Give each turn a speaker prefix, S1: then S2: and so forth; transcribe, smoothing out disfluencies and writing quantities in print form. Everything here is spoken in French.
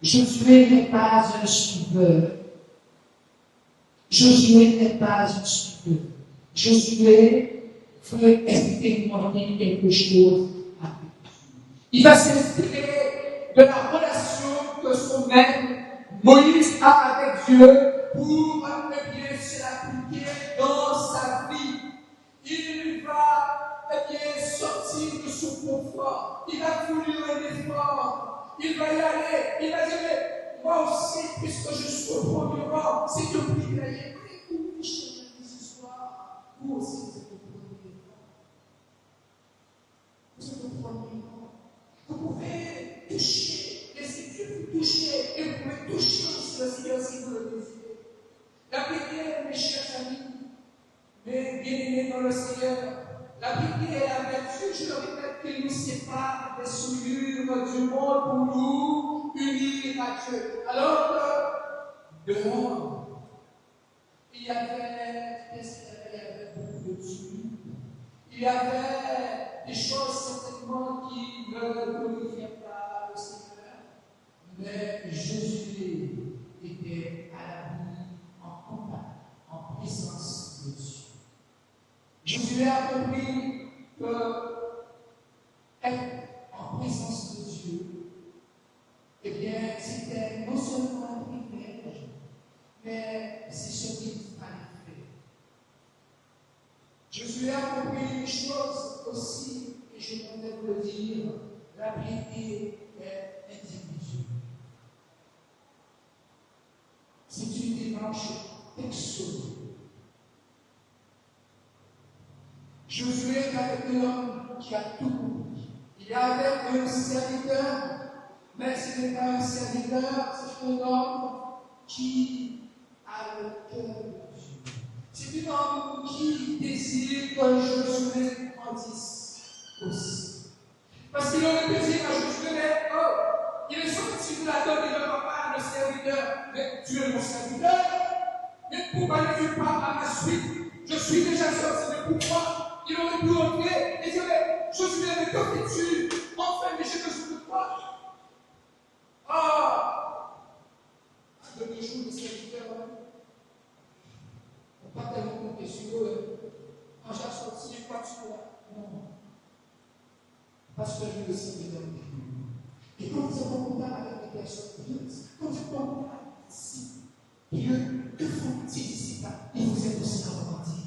S1: Josué n'est pas un suiveur. Josué n'est pas un suiveur. Josué veut expérimenter quelque chose avec Dieu. Il va s'inspirer de la relation que son maître Moïse a avec Dieu pour se l'appliquer dans sa vie. Il va sortir de son confort. Il va vouloir un effort. Il va y aller. Il va dire, mais moi aussi, puisque je suis au premier rang, c'est que vous y allez. Écoutez, chez ce soir, vous aussi, vous êtes au premier rang. Vous êtes au premier rang. Vous pouvez toucher, laissez Dieu vous toucher, et vous pouvez toucher aussi le Seigneur si vous le désirez. La prière, mes chers amis, mes bien-aimés dans le Seigneur, la prière est la vertu, je le répète, qui nous sépare des souillures du monde pour nous unir à Dieu. Alors que dehors, il y avait beaucoup de souillures. Il y avait des choses certainement qui ne glorifiaient pas le Seigneur, mais Jésus était à l'abri, en contact, en présence de Dieu. Jésus a compris que être en présence de Dieu, eh bien, c'était non seulement un privilège, mais c'est ce qu'il fallait faire. Jésus a compris une chose aussi, et je voudrais vous le dire, la piété est individuelle. C'est une démarche personnelle. Josué était un homme qui a tout compris. Il y avait un serviteur, mais ce n'est pas un serviteur, c'est un homme qui a le cœur de Dieu. C'est un homme qui désire que Josué grandisse aussi. Parce qu'il aurait pu dire à Josué, oh, il est sorti de la donne de papa, le serviteur, mais tu es mon serviteur. Mais pourquoi ne tu pas à ma suite? Je suis déjà sorti, mais pourquoi? Il aurait pu entrer et dire, Josué, mais que fais-tu? Enfin, mais j'ai besoin de toi. Ah! De nos jours, les serviteurs, on pas tellement compter sur eux. Quand j'ai sorti, quoi tu vois? Non. Parce que je le sais dans le Dieu. Et quand nous avons contact avec les personnes pieuses, quand nous avons contact ici, Dieu, que font-ils ici? Ils vous aident aussi à repentir.